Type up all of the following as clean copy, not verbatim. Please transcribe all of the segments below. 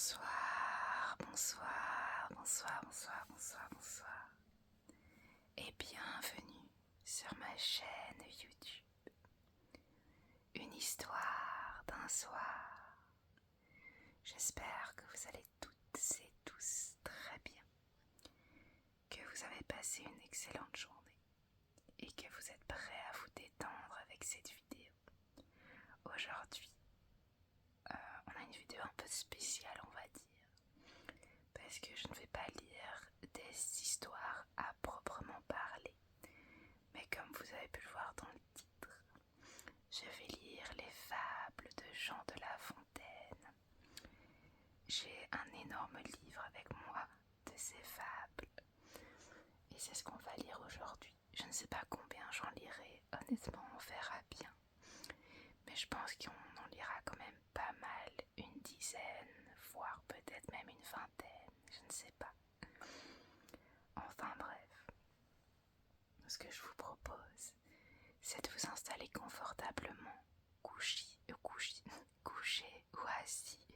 Bonsoir, bonsoir, bonsoir, bonsoir, bonsoir, bonsoir. Et bienvenue sur ma chaîne YouTube. Une histoire d'un soir. J'espère que vous allez toutes et tous très bien. Que vous avez passé une excellente journée. Et que vous êtes prêts à vous détendre avec cette vidéo. Aujourd'hui, on a une vidéo un peu spéciale, on va dire, parce que je ne vais pas lire des histoires à proprement parler, mais comme vous avez pu le voir dans le titre, je vais lire les fables de Jean de La Fontaine. J'ai un énorme livre avec moi de ces fables, et c'est ce qu'on va lire aujourd'hui. Je ne sais pas combien j'en lirai, honnêtement on verra bien. Mais je pense qu'on en lira quand même pas mal, une dizaine, voire peut-être même une vingtaine, je ne sais pas. Enfin bref, ce que je vous propose, c'est de vous installer confortablement, couché ou assis,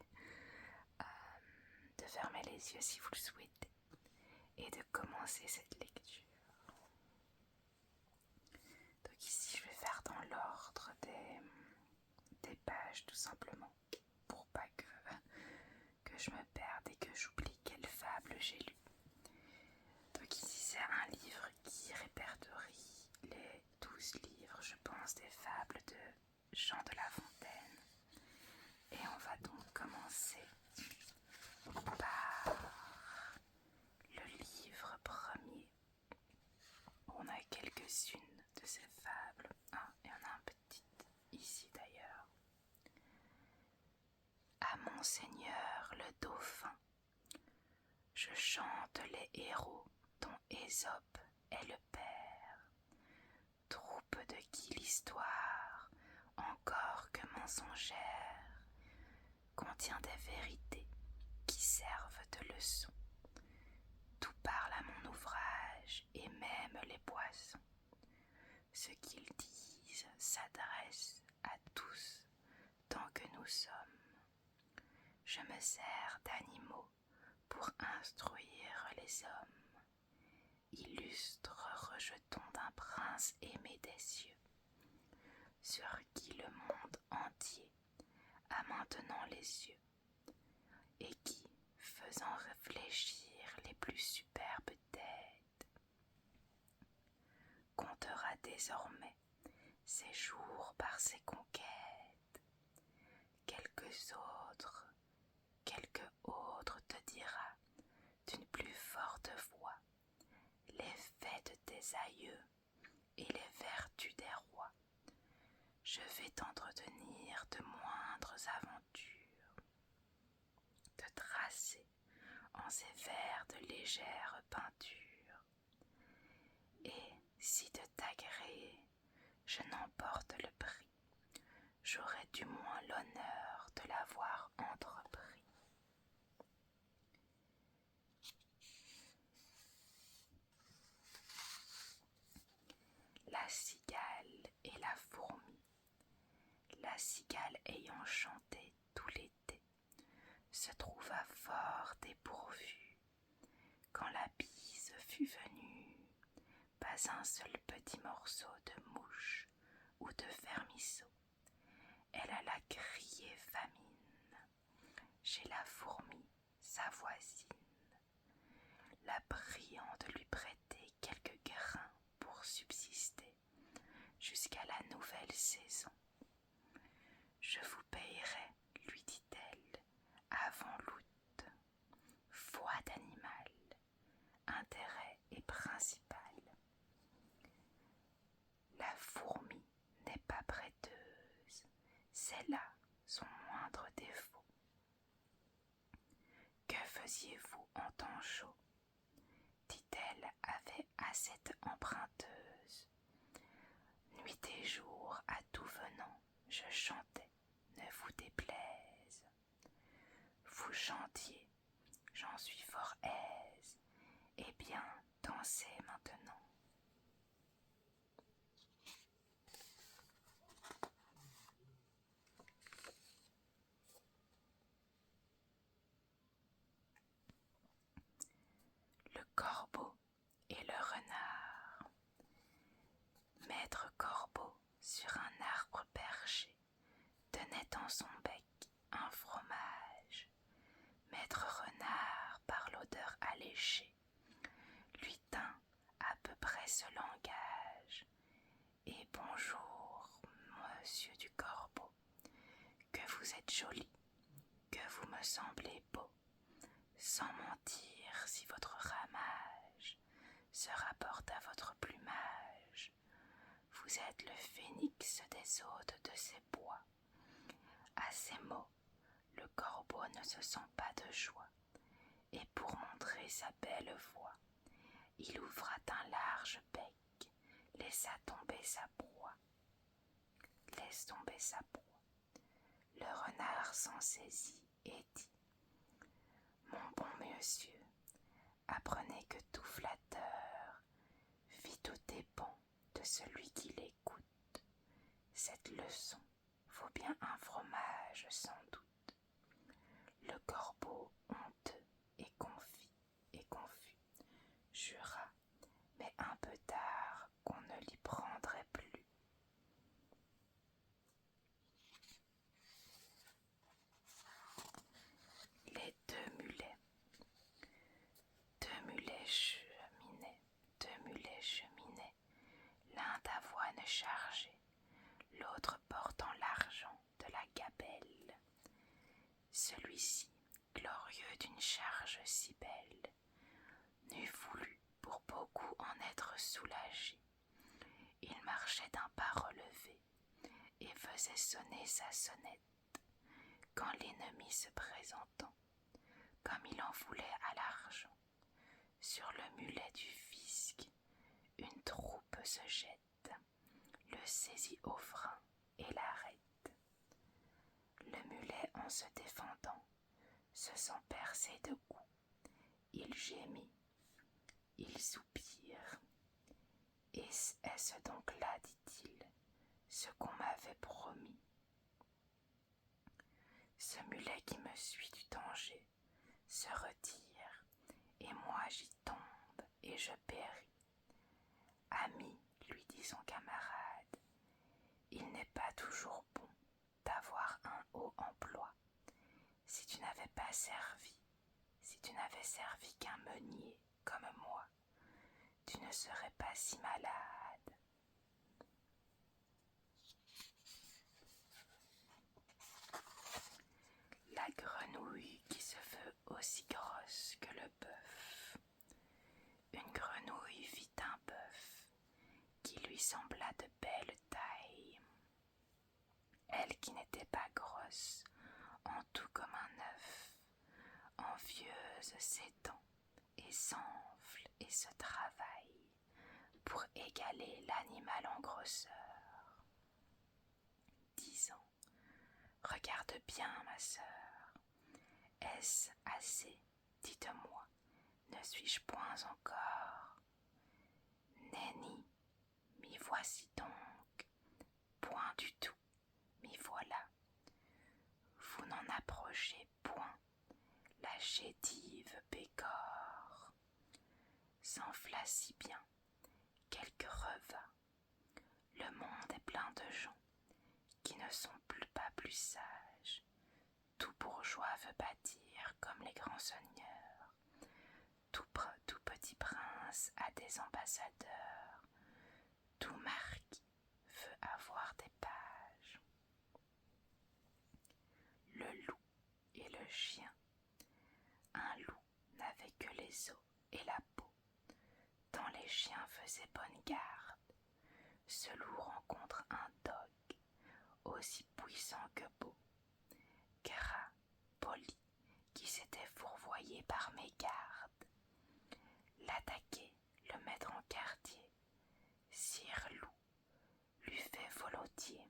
de fermer les yeux si vous le souhaitez, et de commencer cette lecture. Donc ici, je vais faire dans l'ordre des pages tout simplement, pour pas que je me perde et que j'oublie quelle fable j'ai lue. Donc ici c'est un livre qui répertorie les 12 livres, je pense, des fables de Jean de La Fontaine. Et on va donc commencer par le livre premier. On a quelques-unes de ces fables. Ah, il y en a un petit ici d'ailleurs. À Monseigneur le Dauphin, je chante les héros dont Ésope est le père, troupe de qui l'histoire, encore que mensongère, contient des vérités qui servent de leçon. Tout parle à mon ouvrage et même les poissons. Ce qu'ils disent s'adresse à tous tant que nous sommes. Je me sers d'animaux pour instruire les hommes, illustre rejeton d'un prince aimé des cieux, sur qui le monde entier a maintenant les yeux, et qui, faisant réfléchir les plus superbes têtes, comptera désormais ses jours par ses conquêtes. Quelque autre te dira d'une plus forte voix les faits de tes aïeux et les vertus des rois. Je vais t'entretenir de moindres aventures, te tracer en ces vers de légère peinture. Et si de t'agréer, je n'emporte le prix, j'aurai du moins l'honneur de l'avoir entrepris. La cigale et la fourmi. La cigale ayant chanté tout l'été se trouva fort dépourvue. Quand la bise fut venue, pas un seul petit morceau de mouche ou de vermisseau. Elle alla crier famine chez la fourmi, sa voisine, la priant de lui prêter quelques grains pour subsister jusqu'à la nouvelle saison. Je vous payerai, lui dit-elle, avant l'août. Foi d'animal, intérêt est principal. La fourmi n'est pas prêteuse, c'est là son moindre défaut. Que faisiez-vous en temps chaud, dit-elle à cette emprunteuse. Nuit et jour, à tout venant, je chantais, ne vous déplaise. Vous chantiez, j'en suis fort aise, eh bien, dansez maintenant. alléché, lui tint à peu près ce langage. Et bonjour, monsieur du Corbeau, que vous êtes joli, que vous me semblez beau, sans mentir si votre ramage se rapporte à votre plumage. Vous êtes le phénix des hôtes de ces bois. À ces mots, le corbeau ne se sent pas de joie, et pour montrer sa belle voix, il ouvra un large bec, laissa tomber sa proie. Laisse tomber sa proie. Le renard s'en saisit et dit: Mon bon monsieur, apprenez que tout flatteur vit au dépens de celui qui l'écoute. Cette leçon vaut bien un fromage sans doute. Le corbeau, honteux et confus, jura, mais un peu tard, qu'on ne l'y prendrait plus. Les deux mulets. Deux mulets cheminaient, l'un d'avoine chargé, l'autre portant l'argent de la gabelle. Celui-ci, glorieux d'une charge si belle, n'eût voulu pour beaucoup en être soulagé. Il marchait d'un pas relevé et faisait sonner sa sonnette, quand l'ennemi se présentant, comme il en voulait à l'argent, sur le mulet du fisc, une troupe se jette, le saisit au frein et l'arrête. Le mulet, en se défendant, se sent percer de coups. Il gémit, il soupire. Est-ce donc là, dit-il, ce qu'on m'avait promis? Ce mulet qui me suit du danger se retire, et moi j'y tombe et je péris. Ami, lui dit son camarade, il n'est pas toujours bon d'avoir un haut emploi. Si tu n'avais servi qu'un meunier comme moi, tu ne serais pas si malade. La grenouille qui se veut aussi grosse que le bœuf. Une grenouille vit un bœuf qui lui sembla de belle taille. Elle qui n'était pas grosse, en tout comme un œuf, envieuse s'étend et s'enfle et se travaille pour égaler l'animal en grosseur, disant: Regarde bien, ma sœur, est-ce assez? Dites-moi, ne suis-je point encore? Nenni, m'y voici donc, point du tout, m'y voilà. Vous n'en approchez point, la chétive pécore s'enfla si bien qu'elle creva. Le monde est plein de gens qui ne sont pas plus sages. Tout bourgeois veut bâtir comme les grands seigneurs. Tout petit prince a des ambassadeurs. Tout marquis veut avoir des pages. Le loup et le chien. Un loup n'avait que les os et la peau, tant les chiens faisaient bonne garde. Ce loup rencontre un dogue, aussi puissant que beau, gras, poli, qui s'était fourvoyé par mégarde. L'attaquer, le mettre en quartier, sire loup lui fait volontiers.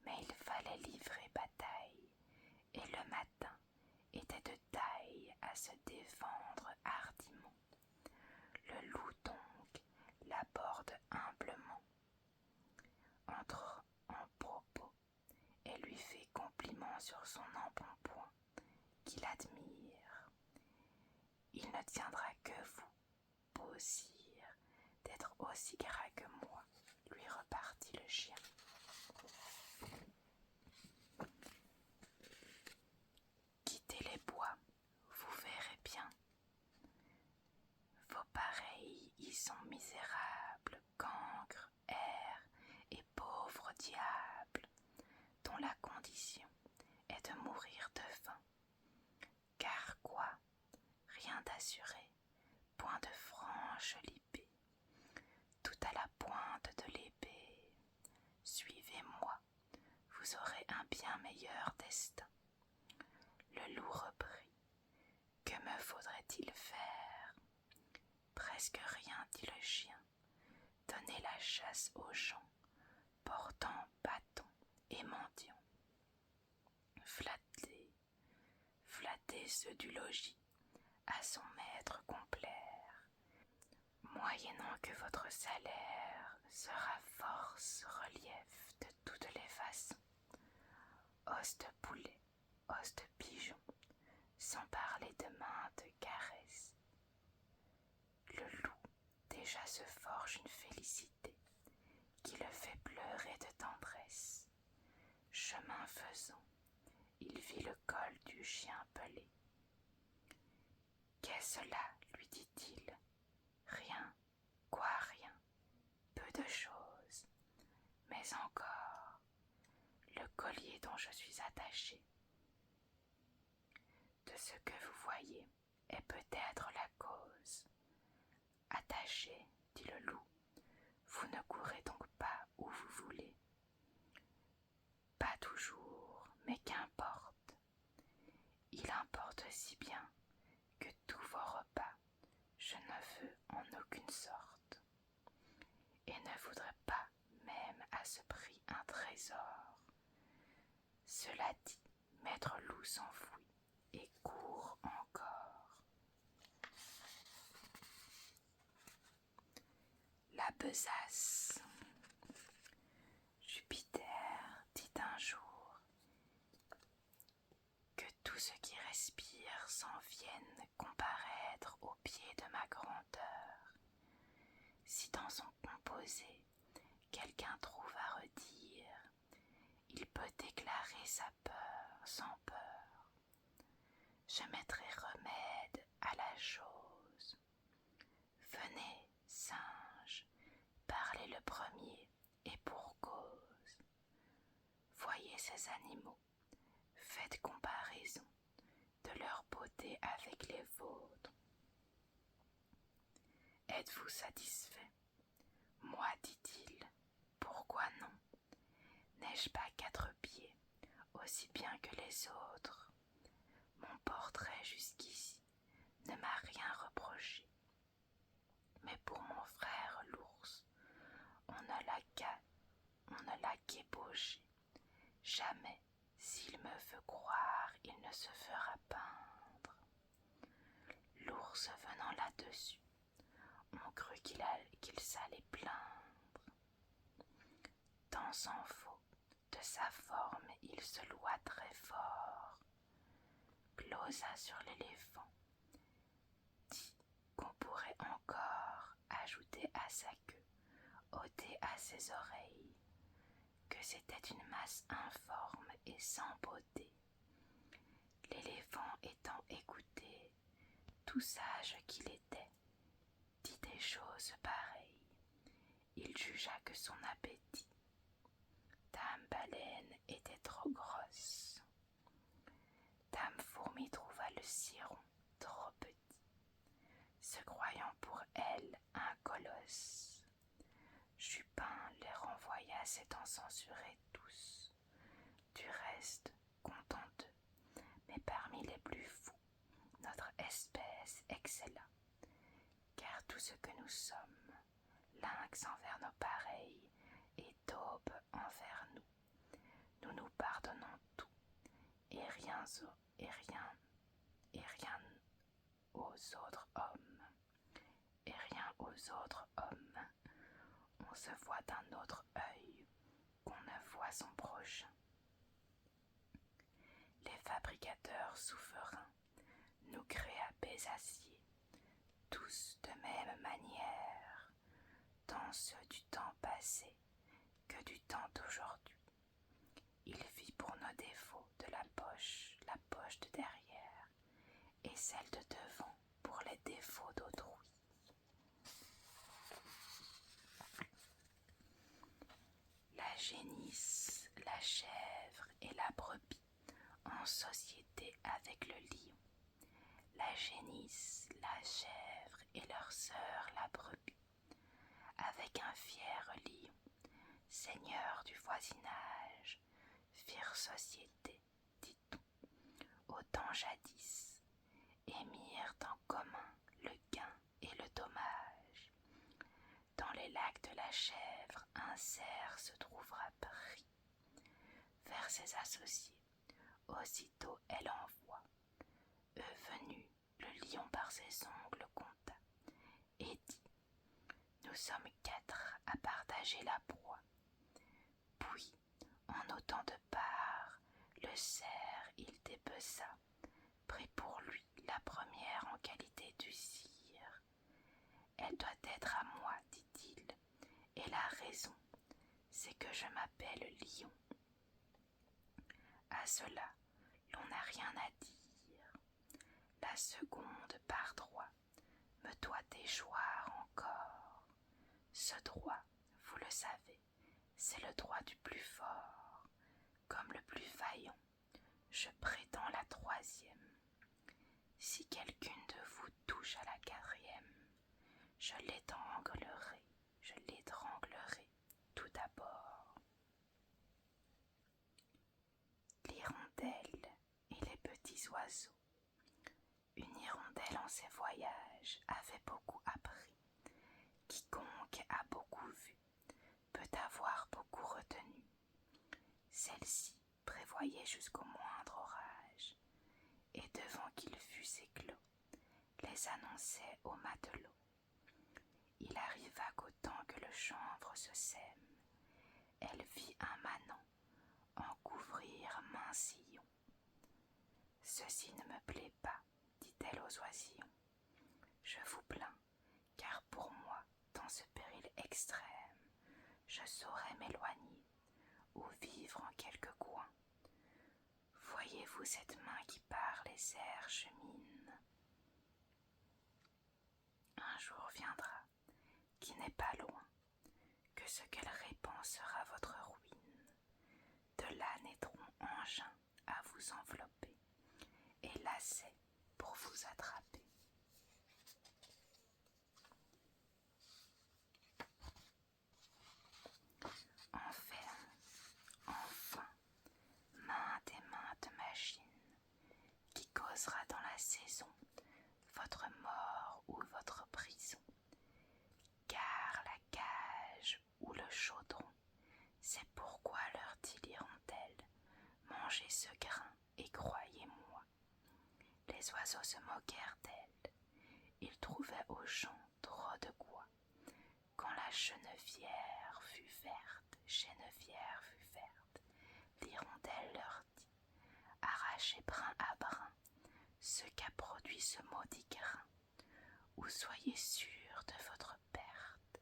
Mais il fallait livrer bataille, et le matin était de taille à se défendre hardiment. Le loup donc l'aborde humblement, entre en propos, et lui fait compliment sur son embonpoint, qu'il admire. Il ne tiendra que vous, beau sire, d'être aussi gras que moi, lui repartit le chien. Quittez les bois, vous verrez bien. presque rien, dit le chien. Donnez la chasse aux gens, portant bâton et mendiant. Flattez ceux du logis, à son maître complaire, moyennant que votre salaire sera force relief de toutes les façons. Os de poulet, os de pigeon, sans parler de maintes caresses. Le loup déjà se forge une félicité qui le fait pleurer de tendresse. Chemin faisant, il vit le col du chien pelé. « Qu'est-ce là ?» lui dit-il. « Rien, quoi rien, peu de choses, mais encore le collier dont je suis attaché. De ce que vous voyez est peut-être la cause. Attaché, dit le loup, vous ne courez donc pas où vous voulez. Pas toujours, mais qu'importe. Il importe si bien que tous vos repas, je ne veux en aucune sorte, et ne voudrais pas même à ce prix un trésor. Cela dit, maître loup s'enfuit et court encore. La besace. Jupiter dit un jour que tout ce qui respire s'en vienne comparaître au pied de ma grandeur. Si dans son composé quelqu'un trouve à redire, il peut déclarer sa peur sans peur. Je mettrai remède à la chose. Venez, singe, parlez le premier et pour cause. Voyez ces animaux, faites comparaison de leur beauté avec les vôtres. Êtes-vous satisfait? Moi, dit-il, pourquoi non? N'ai-je pas 4 pieds, aussi bien que les autres? Mon portrait jusqu'ici ne m'a rien reproché. Mais pour mon frère l'ours, on ne l'a qu'ébauché. Jamais, s'il me veut croire, il ne se fera peindre. L'ours venant là-dessus, on crut qu'il s'allait plaindre. Tant s'en faut, de sa forme il se loua très fort, glosa sur l'éléphant, dit qu'on pourrait encore ajouter à sa queue, ôter à ses oreilles, que c'était une masse informe et sans beauté. L'éléphant étant écouté, tout sage qu'il était, dit des choses pareilles. Il jugea que son appétit. Dame Baleine était trop grosse. Dame Fourmi trouva le ciron trop petit, se croyant pour elle un colosse. Jupin les renvoya s'étant censurés tous. Du reste, content d'eux, mais parmi les plus fous, notre espèce excella, car tout ce que nous sommes, lynx envers nos pareils et taube envers nous, nous nous pardonnons tout, et rien aux autres hommes, on se voit d'un autre œil qu'on ne voit son prochain. Les fabricateurs souverains nous créent Bézacier, tous de même manière, tant ceux du temps passé que du temps d'aujourd'hui. Il vit pour nos défauts de la poche de derrière, et celle de devant pour les défauts d'autrui. La génisse, la chèvre et la brebis en société avec le lion. La génisse, la chèvre et leur sœur la brebis, avec un fier lion, seigneur du voisinage, firent société, dit-on, au temps jadis, et mirent en commun le gain et le dommage. lacs de la chèvre, un cerf se trouvera pris. Vers ses associés, aussitôt elle envoie. Eux venus, le lion par ses ongles compta, et dit: nous sommes 4 à partager la proie. Puis, en autant de parts, le cerf il dépeça, prit pour lui la première en qualité d'usire. Elle doit être à moi, dit-il, et la raison, c'est que je m'appelle lion. À cela, l'on n'a rien à dire. La seconde, par droit, me doit déchoir encore. Ce droit, vous le savez, c'est le droit du plus fort. Comme le plus vaillant, je prétends la troisième. Si quelqu'une de vous touche à la quatrième, je l'étranglerai tout d'abord. L'hirondelle et les petits oiseaux. Une hirondelle en ses voyages avait beaucoup appris. Quiconque a beaucoup vu peut avoir beaucoup retenu. Celle-ci prévoyait jusqu'au moindre orage, et devant qu'il fût éclos, les annonçait aux matelots. Il arriva qu'au temps que le chanvre se sème, elle vit un manant en couvrir maint sillon. Ceci ne me plaît pas, dit-elle aux oisillons. Je vous plains, car pour moi, dans ce péril extrême, je saurais m'éloigner ou vivre en quelque coin. Voyez-vous cette main qui par les airs chemine? Un jour viendra, qui n'est pas loin, que ce qu'elle répand sera votre ruine. De là naîtront engins à vous envelopper, et lacets pour vous attraper. Enfin, maintes machines, qui causera dans la saison votre mort ou votre prison. Car la cage ou le chaudron, c'est pourquoi leur dit l'hirondelle, mangez ce grain et croyez-moi. Les oiseaux se moquèrent d'elle, ils trouvaient aux champs trop de quoi. Quand la chenevière fut verte, l'hirondelle leur dit: arrachez brin à brin ce qu'a produit ce maudit grain, ou soyez sûrs de votre perte.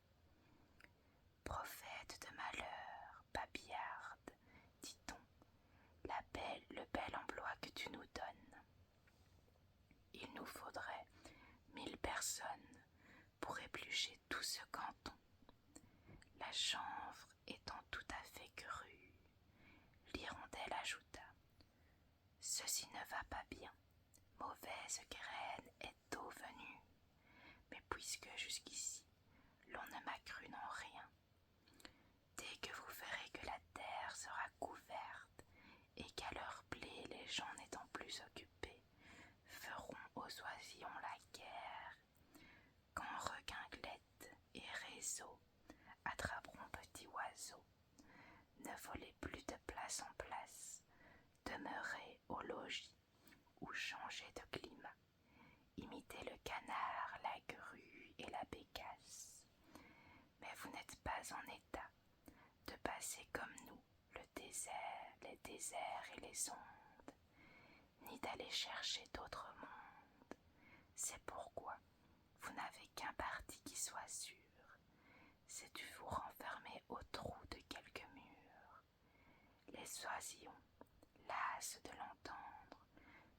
Prophète de malheur, babillarde, dit-on, le bel emploi que tu nous donnes. Il nous faudrait 1000 personnes pour éplucher tout ce canton. La chanvre étant tout à fait crue, l'hirondelle ajouta: ceci ne va pas bien, mauvaise graine est tôt venue, mais puisque jusqu'ici l'on ne m'a cru en rien, dès que vous verrez que la terre sera couverte et qu'à leur blé les gens n'étant plus occupés feront aux oisillons la guerre, quand requinglette et réseau attraperont petits oiseaux, ne volez plus de place en place, demeurez au logis ou changez de climat, imitez le canard, la grue et la bécasse. Mais vous n'êtes pas en état de passer comme nous les déserts et les ondes, ni d'aller chercher d'autres mondes. C'est pourquoi vous n'avez qu'un parti qui soit sûr, c'est de vous renfermer au trou de quelques murs. Les oisillons, las de l'entendre,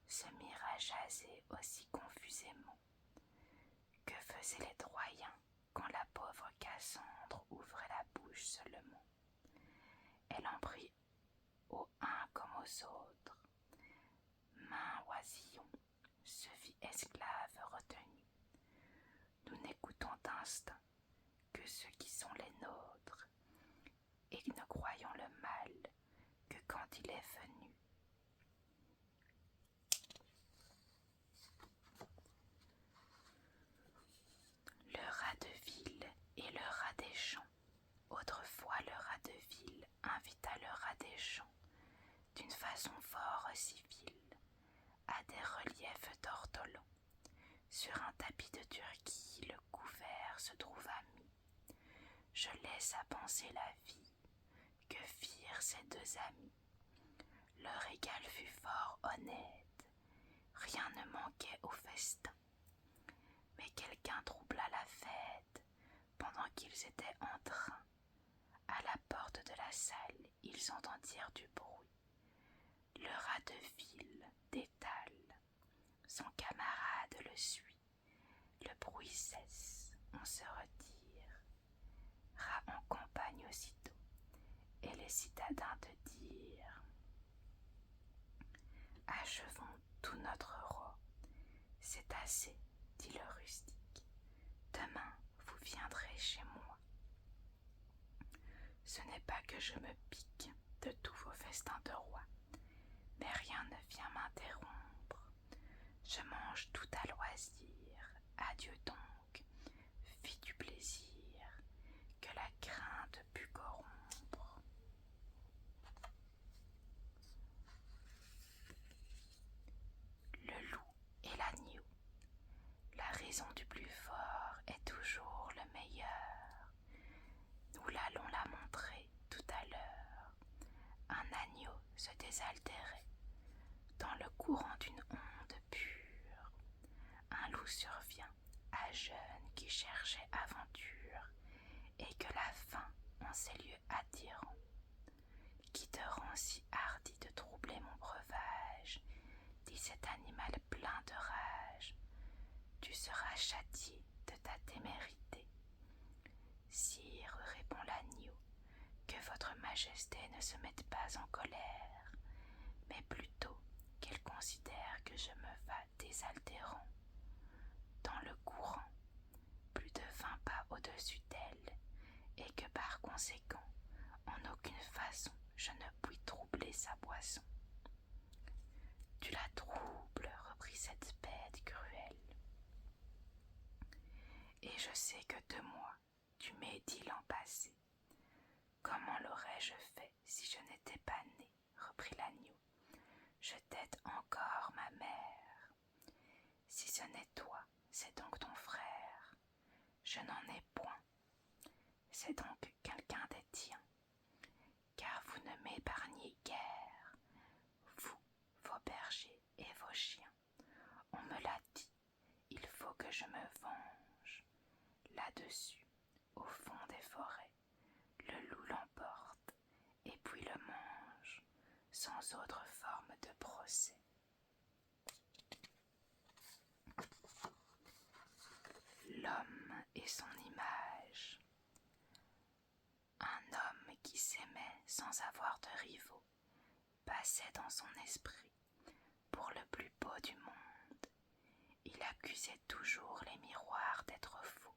se mirent à jaser aussi confusément. Que faisaient les Troyens quand la pauvre Cassandre ouvrait la bouche seulement? Elle en prit aux uns comme aux autres. Maint oisillon se vit esclave retenu. Nous n'écoutons d'instinct que ceux qui sont les nôtres, et ne croyons le mal que quand il est venu. Le rat de ville et le rat des champs. champs, d'une façon fort civile, à des reliefs d'ortolans. Sur un tapis de Turquie, le couvert se trouva mis. Je laisse à penser la vie que firent ces deux amis. Le régal fut fort honnête, rien ne manquait au festin. Mais quelqu'un troubla la fête pendant qu'ils étaient en train. À la porte de la salle, ils entendirent du bruit. Le rat de ville détale. Son camarade le suit. Le bruit cesse, on se retire. Rat en campagne aussitôt, et les citadins de dire: achevons tout notre roi. C'est assez, dit le rustique. Demain, vous viendrez chez moi. Ce n'est pas que je me pique de tous vos festins de roi, mais rien ne vient m'interrompre. Je mange tout à loisir. Adieu donc, fis du plaisir, que la crainte put corrompre. Le loup et l'agneau. La raison du plus fort est toujours le meilleur. Nous l'allons la montrer tout à l'heure. Un agneau se désaltérait dans le courant d'une onde pure. Un loup survient à jeune qui cherchait aventure, et que la faim en ces lieux attirants. Qui te rend si hardi de troubler mon breuvage, dit cet animal plein de rage. Tu seras châtié de ta témérité. Sire, répond l'agneau, que votre majesté ne se mette pas en colère, mais plutôt qu'elle considère que je me vas désaltérant. Dans le courant, plus de 20 pas au-dessus d'elle, et que par conséquent, en aucune façon je ne puis troubler sa boisson. Tu la troubles, reprit cette bête cruelle. Et je sais que de moi, tu m'as dit l'an passé. Comment l'aurais-je fait si je n'étais pas né, reprit l'agneau. Je t'aide encore, ma mère. Si ce n'est toi, c'est donc ton frère. Je n'en ai point. C'est donc quelqu'un des tiens. Car vous ne m'épargnez guère, vous, vos bergers et vos chiens. On me l'a dit, il faut que je me venge. Là-dessus, au fond des forêts, le loup l'emporte et puis le mange, sans autre forme de procès. L'homme et son image. Un homme qui s'aimait sans avoir de rivaux passait dans son esprit pour le plus beau du monde. Il accusait toujours les miroirs d'être faux,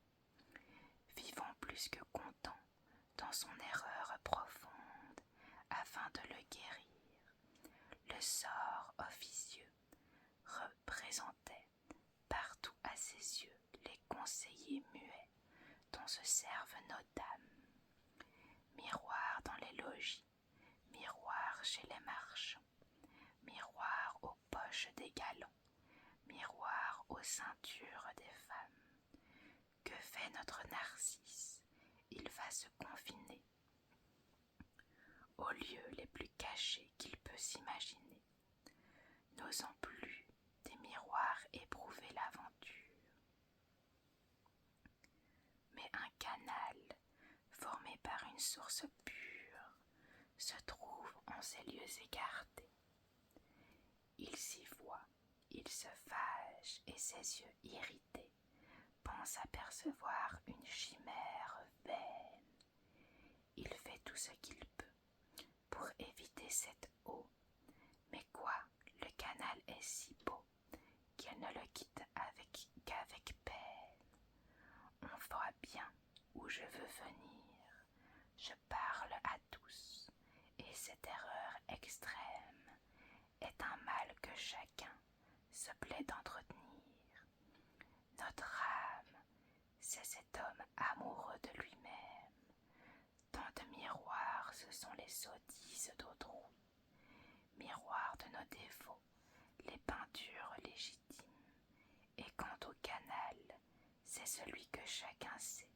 vivant plus que content dans son erreur profonde afin de le guérir. Le sort officieux représentait partout à ses yeux les conseillers muets dont se servent nos dames. Miroir dans les logis, miroir chez les marchands, miroir aux poches des galants, miroir aux ceintures des femmes. Que fait notre Narcisse? Il va se confiner aux lieux les plus cachés qu'il peut s'imaginer, n'osant plus des miroirs éprouver l'aventure. Mais un canal, formé par une source pure, se trouve en ces lieux écartés. Il s'y voit, il se fâche et ses yeux irrités pensent apercevoir une chimère vaine. Il fait tout ce qu'il peut pour éviter cette eau, mais quoi, le canal est si beau qu'il ne le quitte qu'avec peine. On voit bien où je veux venir, je parle à tous, et cette erreur extrême est un mal que chacun se plaît d'entretenir. Notre âme, c'est cet homme amoureux de lui-même. Tant de miroirs, ce sont les sottises d'autrui. nos défauts, les peintures légitimes. Et quant au canal, c'est celui que chacun sait,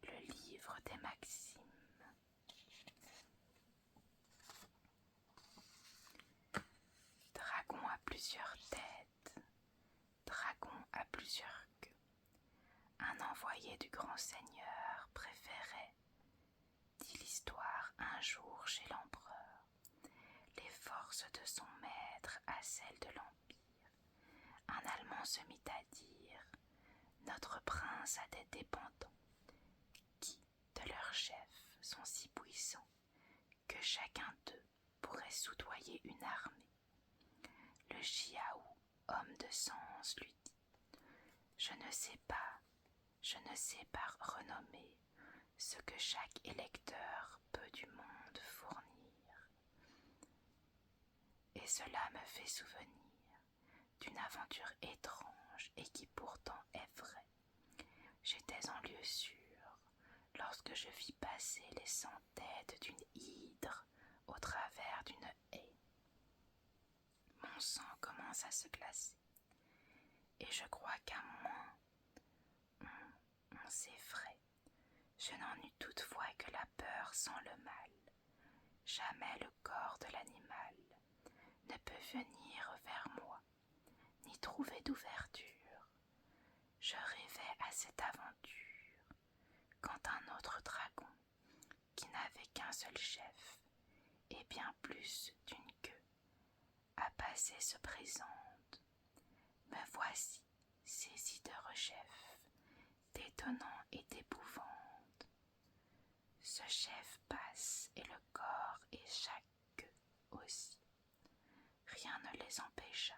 le livre des maximes. Dragon à plusieurs têtes, dragon à plusieurs queues. Un envoyé du grand seigneur préférait, dit l'histoire, un jour chez l'empereur, les forces de son maître à celles de l'empire. Un Allemand se mit à dire: notre prince a des dépendants, qui, de leur chef, sont si puissants que chacun d'eux pourrait soudoyer une armée. Le Jiaou, homme de sens, lui dit: je ne sais par renommée ce que chaque électeur peut du monde fournir. Et cela me fait souvenir d'une aventure étrange et qui pourtant est vraie. J'étais en lieu sûr lorsque je vis passer les 100 têtes d'une hydre au travers d'une haie. Mon sang commence à se glacer, et je crois qu'à moins on s'effraie. Je n'en eus toutefois que la peur sans le mal. Jamais le corps de l'animal ne peut venir vers moi, ni trouver d'ouverture. Je rêvais à cette aventure, quand un autre dragon, qui n'avait qu'un seul chef, et bien plus d'une queue, à passer se présente. Me voici, saisi de rechef, d'étonnant et d'épouvante. Ce chef passe et le corps et chaque queue aussi. Rien ne les empêcha,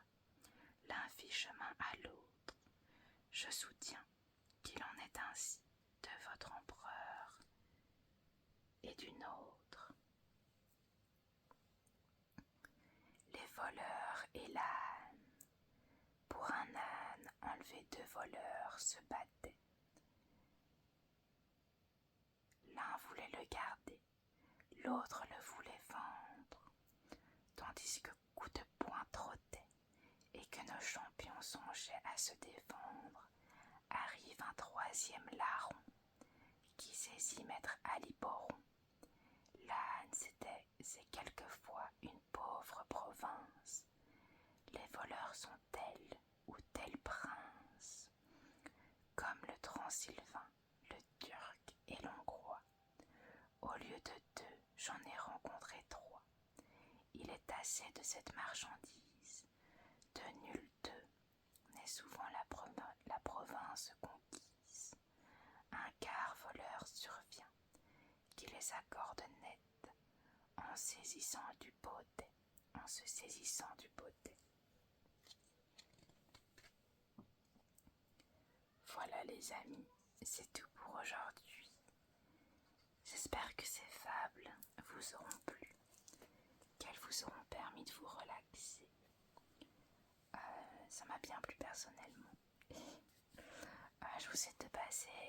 l'un fit chemin à l'autre. Je soutiens qu'il en est ainsi de votre empereur et du nôtre. Les voleurs et l'âne. Pour un âne, enlever 2 voleurs se battaient. L'un voulait le garder, l'autre le voulait vendre, tandis que coup de poing trottait et que nos champions songeaient à se défendre. Arrive un 3e larron qui saisit maître Aliboron. L'âne, c'est quelquefois une pauvre province. Les voleurs sont tels ou tels princes, comme le Transylvain, le Turc et l'Hongrois. Au lieu de 2, j'en ai rencontré 3. Il est assez de cette marchandise. De nul 2 n'est souvent la province conquise. Un quart voleur survient, qui les accorde net, en se saisissant du baudet. Voilà les amis, c'est tout pour aujourd'hui. J'espère que ces fables vous auront plu, qu'elles vous auront permis de vous relaxer. Ça m'a bien plu personnellement. Je vous souhaite de passer